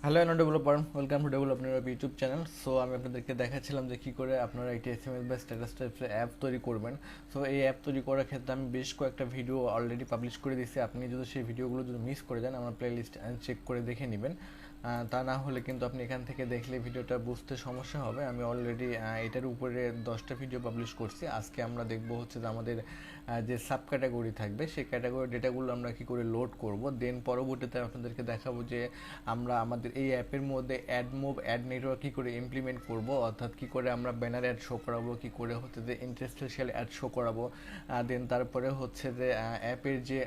Hello and developer, welcome to development YouTube channel. So আমি আপনাদেরকে দেখাচ্ছিলাম যে কী করে আপনারা একটি এসএমএস বা স্ট্যাটাস টাইপসের অ্যাপ তৈরি করবেন। সো এই অ্যাপ তৈরি করার ক্ষেত্রে আমি বেশ কয়েকটা ভিডিও অলরেডি পাবলিশ করে দিয়েছি। আপনি যদি সেই ভিডিওগুলো যদি মিস করে যান, আমার প্লেলিস্ট চেক করে দেখে নেবেন। তা না হলে কিন্তু আপনি এখান থেকে দেখলে ভিডিওটা বুঝতে সমস্যা হবে। আমি অলরেডি এটার উপরে 10টা ভিডিও পাবলিশ করছি। আজকে আমরা দেখব হচ্ছে যে আমাদের যে সাব ক্যাটাগরি থাকবে সেই ক্যাটাগরি ডেটাগুলো আমরা কী করে লোড করব। দেন পরবর্তীতে আপনাদেরকে দেখাবো যে আমরা আমাদের এই অ্যাপের মধ্যে অ্যাড মুভ অ্যাড নেটওয়ার্ক কী করে ইমপ্লিমেন্ট করব, অর্থাৎ কী করে আমরা ব্যানার অ্যাড শো করাবো, কী করে হচ্ছে যে ইন্টারেস্টেশিয়াল অ্যাড শো করাবো। দেন তারপরে হচ্ছে যে অ্যাপের যে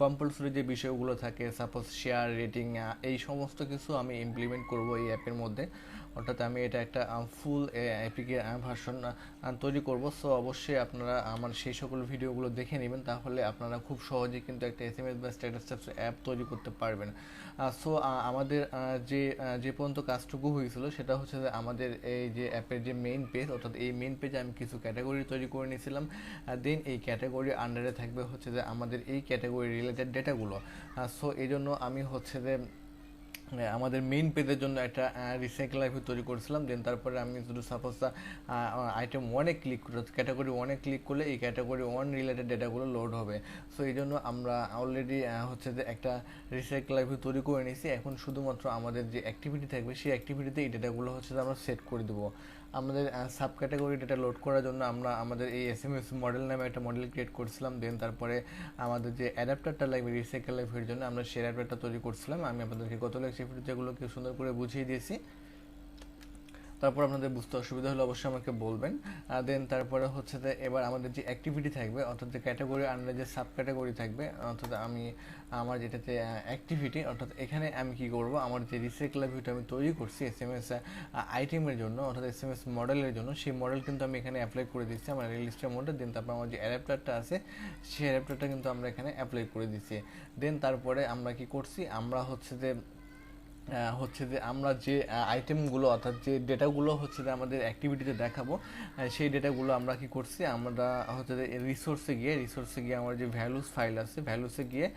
কম্পালসরি যে বিষয়গুলো থাকে, সাপোজ শেয়ার রেটিং, এই সমস্ত কিছু আমি ইমপ্লিমেন্ট করব এই অ্যাপের মধ্যে। অর্থাৎ আমি এটা একটা ফুল অ্যাপিকে ভার্সন তৈরি করব। সো অবশ্যই আপনারা আমার সেই সকল ভিডিওগুলো দেখে নেবেন, তাহলে আপনারা খুব সহজেই কিন্তু একটা এসএমএস বা স্ট্যাটাস অ্যাপ তৈরি করতে পারবেন। সো আমাদের যে পর্যন্ত কাজটুকু হয়েছিল সেটা হচ্ছে যে আমাদের এই যে অ্যাপের যে মেইন পেজ, অর্থাৎ এই মেইন পেজে আমি কিছু ক্যাটাগরি তৈরি করে নিয়েছিলাম। দেন এই ক্যাটাগরির আন্ডারে থাকবে হচ্ছে যে আমাদের এই ক্যাটাগরি রিলেটেড ডেটাগুলো। সো এই জন্য আমি হচ্ছে যে আমাদের মেইন পেজের জন্য একটা রিসাইকেল লাইফ তৈরি করেছিলাম। দেন তারপরে আমি শুধু সাপোজ আইটেম ওয়ানে ক্লিক করে ক্যাটাগরি ওয়ানে ক্লিক করলে এই ক্যাটাগরি ওয়ান রিলেটেড ডেটাগুলো লোড হবে। সো এই জন্য আমরা অলরেডি হচ্ছে যে একটা রিসাইকেল লাইফ তৈরি করে নিয়েছি। এখন শুধুমাত্র আমাদের যে অ্যাক্টিভিটি থাকবে সেই অ্যাক্টিভিটিতে এই ডেটাগুলো হচ্ছে যে আমরা সেট করে দেবো। আমাদের সাব ক্যাটাগরি ডেটা লোড করার জন্য আমরা আমাদের এই এসএমএস মডেল নামে একটা মডেল ক্রিয়েট করছিলাম। দেন তারপরে আমাদের যে অ্যাডাপ্টারটা লাগবে রিসাইকেল লাইফের জন্য আমরা সেই অ্যাডাপ্টারটা তৈরি করছিলাম। আমি আপনাদেরকে গত লেকচারে যেগুলোকে সুন্দর করে বুঝিয়ে দিয়েছি। তারপর আপনাদের বুঝতে অসুবিধা হলে অবশ্যই আমাকে বলবেন। দেন তারপরে হচ্ছে যে এবার আমাদের যে অ্যাক্টিভিটি থাকবে, অর্থাৎ যে ক্যাটাগরি আন্ডারে যে সাব ক্যাটাগরি থাকবে, অর্থাৎ আমি আমার যেটাতে অ্যাক্টিভিটি, অর্থাৎ এখানে আমি কি করব, আমার যে রিসাইকেল ভিউটা আমি তৈরি করছি এসএমএস আইটেমের জন্য, অর্থাৎ এসএমএস মডেলের জন্য, সেই মডেল কিন্তু আমি এখানে অ্যাপ্লাই করে দিচ্ছি আমার রিলিস্টের মধ্যে। দেন তারপর আমার যে অ্যাডাপ্টারটা আছে সেই অ্যাডাপ্টারটা কিন্তু আমরা এখানে অ্যাপ্লাই করে দিচ্ছি। দেন তারপরে আমরা কি করছি, আমরা হচ্ছে যে আমরা যে আইটেমগুলো, অর্থাৎ যে ডেটাগুলো হচ্ছে যে আমাদের অ্যাক্টিভিটিতে দেখাবো, সেই ডেটাগুলো আমরা কি করছি, আমরা হচ্ছে যে রিসোর্সে গিয়ে আমার যে ভ্যালুস ফাইল আছে, ভ্যালুসে গিয়ে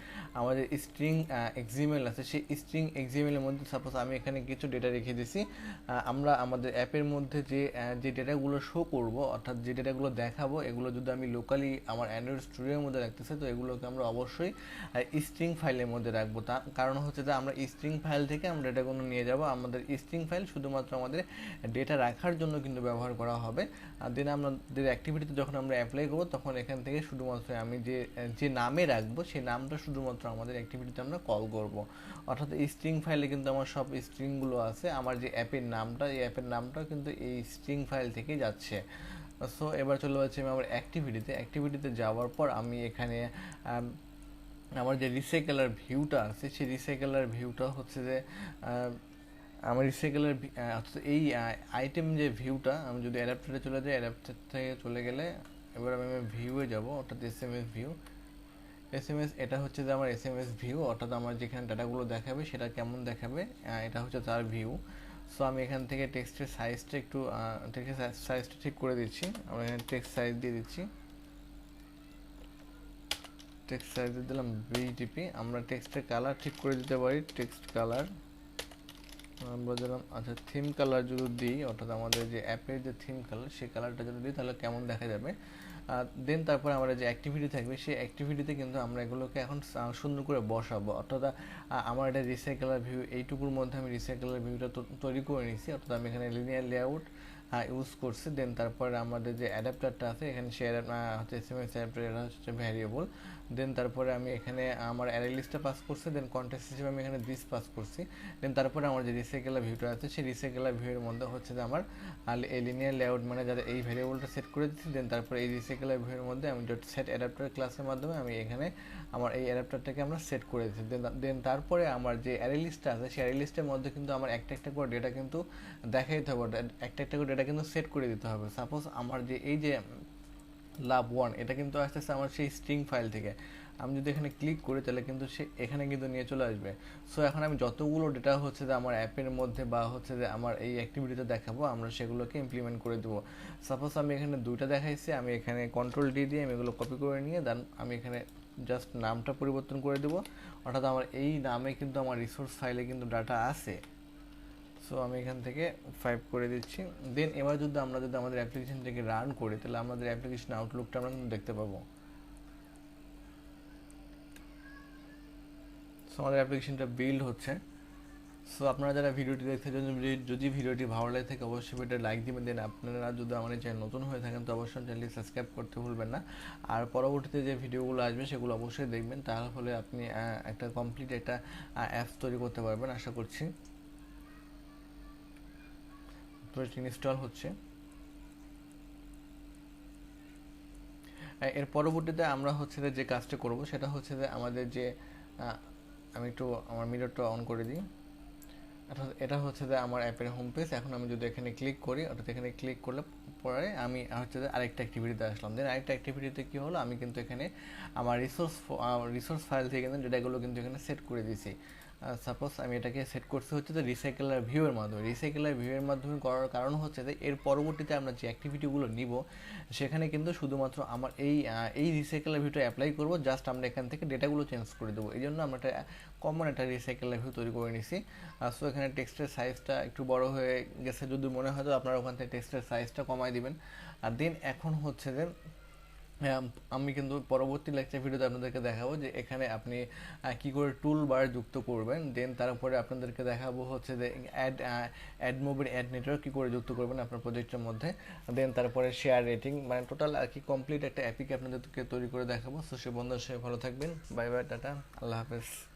আমাদের স্ট্রিং এক্সিএমএল আছে, সেই স্ট্রিং এক্সিএমএলের মধ্যে সাপোজ আমি এখানে কিছু ডেটা রেখে দিছি। আমরা আমাদের অ্যাপের মধ্যে যে ডেটাগুলো শো করব, অর্থাৎ যে ডেটাগুলো দেখাবো, এগুলো যদি আমি লোকালি আমার অ্যান্ড্রয়েড স্টুডিওর মধ্যে রাখতেছি, তো এগুলোকে আমরা অবশ্যই স্ট্রিং ফাইলের মধ্যে রাখবো। তার কারণ হচ্ছে যে আমরা স্ট্রিং ফাইল থেকে আমরা ডেটাগুলো নিয়ে যাব। আমাদের স্ট্রিং ফাইল শুধুমাত্র আমাদের ডেটা রাখার জন্য কিন্তু ব্যবহার করা হবে। আর দেন আমাদের অ্যাক্টিভিটিতে যখন আমরা অ্যাপ্লাই করবো, তখন এখান থেকে শুধুমাত্র আমি যে নামে রাখবো সেই নামটা শুধুমাত্র আমাদের অ্যাক্টিভিটিতে আমরা কল করব। অর্থাৎ এই স্ট্রিং ফাইলে কিন্তু আমার সব স্ট্রিংগুলো আছে, আমার যে অ্যাপের নামটা, এই অ্যাপের নামটাও কিন্তু এই স্ট্রিং ফাইল থেকেই যাচ্ছে। সো এবার চলে যাচ্ছি আমি আমার অ্যাক্টিভিটিতে যাওয়ার পর আমি এখানে আমার যে রিসাইকেলার ভিউটা আছে, সেই রিসাইকেলার ভিউটা হচ্ছে যে আমার রিসাইকেলার এই আইটেম যে ভিউটা, আমি যদি অ্যাডাপ্টারে চলে যাই, অ্যাডাপ্টার থেকে চলে গেলে এবার আমি ভিউয়ে যাব, অর্থাৎ এসএমএস ভিউ। এটা হচ্ছে যে আমার এসএমএস ভিউ, অর্থাৎ আমার যেখানে ডাটাগুলো দেখাবে সেটা কেমন দেখাবে, এটা হচ্ছে তার ভিউ। সো আমি এখান থেকে টেক্সটের সাইজটা ঠিক করে দিচ্ছি। আমরা এখানে টেক্সট সাইজ দিয়ে দিচ্ছি, টেক্সট সাইজ দিলাম বিটিপি। আমরা টেক্সটের কালার ঠিক করে দিতে পারি, টেক্সট কালার আমরা দিলাম। আচ্ছা, থিম কালার যদি দিই, অর্থাৎ আমাদের যে অ্যাপের যে থিম কালার, সেই কালারটা যদি দিই তাহলে কেমন দেখা যাবে। দেন তারপরে আমরা যে অ্যাক্টিভিটি থাকবে, সেই অ্যাক্টিভিটিতে কিন্তু আমরা এগুলোকে এখন সুন্দর করে বসাবো। অর্থাৎ আমার এটা রিসাইকেলার ভিউ, এইটুকুর মধ্যে আমি রিসাইকেলার ভিউটা তৈরি করে নিয়েছি। অর্থাৎ আমি এখানে লিনিয়ার লেআউট ইউজ করছি। দেন তারপরে আমাদের যে অ্যাডাপ্টারটা আছে, এখানে শেয়ার হচ্ছে এসএমএস অ্যাডাপ্টার, এটা হচ্ছে ভ্যারিয়েবল। দেন তারপরে আমি এখানে আমার অ্যারে লিস্টটা পাস করছি। দেন কন্টেক্সট হিসেবে আমি এখানে দিস পাস করছি। দেন তারপরে আমার যে রিসাইকেলার ভিউটা আছে, সেই রিসাইকেলার ভিউয়ের মধ্যে হচ্ছে যে আমার এই লিনিয়ার লেআউট মানে যাতে এই ভ্যারিয়েবলটা সেট করে দিচ্ছি। দেন তারপরে এই রিসাইকেলার ভিউয়ের মধ্যে আমি ডট সেট অ্যাডাপ্টার ক্লাসের মাধ্যমে আমি এখানে আমার এই অ্যাডাপ্টারটাকে আমরা সেট করে দিচ্ছি। দেন তারপরে আমার যে অ্যারে লিস্টটা আছে, সেই অ্যারে লিস্টের মধ্যে কিন্তু আমার একটা করে ডেটা কিন্তু দেখাই দিতে হবে, একটা করে ডেটা কিন্তু সেট করে দিতে হবে। সাপোজ আমার যে এই যে লাভ ওয়ান, এটা কিন্তু আসতেছে আমার সেই স্ট্রিং ফাইল থেকে। আমি যদি এখানে ক্লিক করি তাহলে কিন্তু সে এখানে কিন্তু নিয়ে চলে আসবে। সো এখন আমি যতগুলো ডেটা হচ্ছে যে আমার অ্যাপের মধ্যে বা হচ্ছে যে আমার এই অ্যাক্টিভিটিতে দেখাবো, আমরা সেগুলোকে ইমপ্লিমেন্ট করে দেবো। সাপোজ আমি এখানে দুইটা দেখাইছি, আমি এখানে কন্ট্রোল ডি দিয়ে আমি এগুলো কপি করে নিয়ে দেন আমি এখানে জাস্ট নামটা পরিবর্তন করে দেবো। অর্থাৎ আমার এই নামে কিন্তু আমার রিসোর্স ফাইলে কিন্তু ডাটা আছে, সো আমি এখান থেকে 5 করে দিচ্ছি। দেন এবার যদি আমরা আমাদের অ্যাপ্লিকেশনটাকে রান করি, তাহলে আমাদের অ্যাপ্লিকেশন আউটলুকটা আমরা কিন্তু দেখতে পাবো। সো আমাদের অ্যাপ্লিকেশনটা বিল্ড হচ্ছে। সো আপনারা যারা ভিডিওটি দেখতে যদি ভিডিওটি ভালো লাগে থাকে অবশ্যই ভিডিওটা লাইক দিবেন। দেন আপনারা যদি আমাদের চ্যানেল নতুন হয়ে থাকেন তো অবশ্যই চ্যানেলটি সাবস্ক্রাইব করতে ভুলবেন না। আর পরবর্তীতে যে ভিডিওগুলো আসবে সেগুলো অবশ্যই দেখবেন, তাহলে আপনি একটা কমপ্লিট একটা অ্যাপস তৈরি করতে পারবেন আশা করছি। তো ইনস্টল হচ্ছে। এর পরবর্তীতে আমরা হচ্ছে যে কাজটা করব সেটা হচ্ছে যে আমাদের যে আমি একটু আমার মিররটা অন করে দিই। এটা হচ্ছে যে আমার অ্যাপের হোম পেজ। এখন আমি যদি এখানে ক্লিক করি, অর্থাৎ এখানে ক্লিক করলে পরে আমি হচ্ছে যে আরেকটা অ্যাক্টিভিটিতে আসলাম। দেন আরেকটা অ্যাক্টিভিটিতে কী হলো, আমি কিন্তু এখানে আমার রিসোর্স ফাইল থেকে কিন্তু ডেটাগুলো কিন্তু এখানে সেট করে দিয়েছি। সাপোজ আমি এটাকে সেট করছি হচ্ছে যে রিসাইকেলার ভিউয়ের মাধ্যমে। রিসাইকেলার ভিউয়ের মাধ্যমে করার কারণ হচ্ছে যে এর পরবর্তীতে আমরা যে অ্যাক্টিভিটিগুলো নিব সেখানে কিন্তু শুধুমাত্র আমার এই রিসাইকেলার ভিউটা অ্যাপ্লাই করব, জাস্ট আমরা এখান থেকে ডেটাগুলো চেঞ্জ করে দেবো। এই জন্য আমরা একটা কমন একটা রিসাইকেলার ভিউ তৈরি করে নিছি। সো এখানে টেক্সটের সাইজটা একটু বড় হয়ে গেছে, যদি মনে হয় তো আপনারা ওখান থেকে টেক্সটের সাইজটা কমাই দিবেন। আর দেন এখন হচ্ছে যে আমি কিন্তু পরবর্তী লেকচার ভিডিওতে আপনাদেরকে দেখাবো যে এখানে আপনি কি করে টুল বার যুক্ত করবেন। দেন তারপরে আপনাদেরকে দেখাবো হচ্ছে যে অ্যাড মুভির অ্যাড নেটওয়ার্ক কী করে যুক্ত করবেন আপনার প্রজেক্টের মধ্যে। দেন তারপরে শেয়ার রেটিং, মানে টোটাল আর কি কমপ্লিট একটা অ্যাপিকে আপনাদেরকে তৈরি করে দেখাবো। সো সে বন্ধুর সাথে ভালো থাকবেন। বাই বাই, টাটা, আল্লাহ হাফেজ।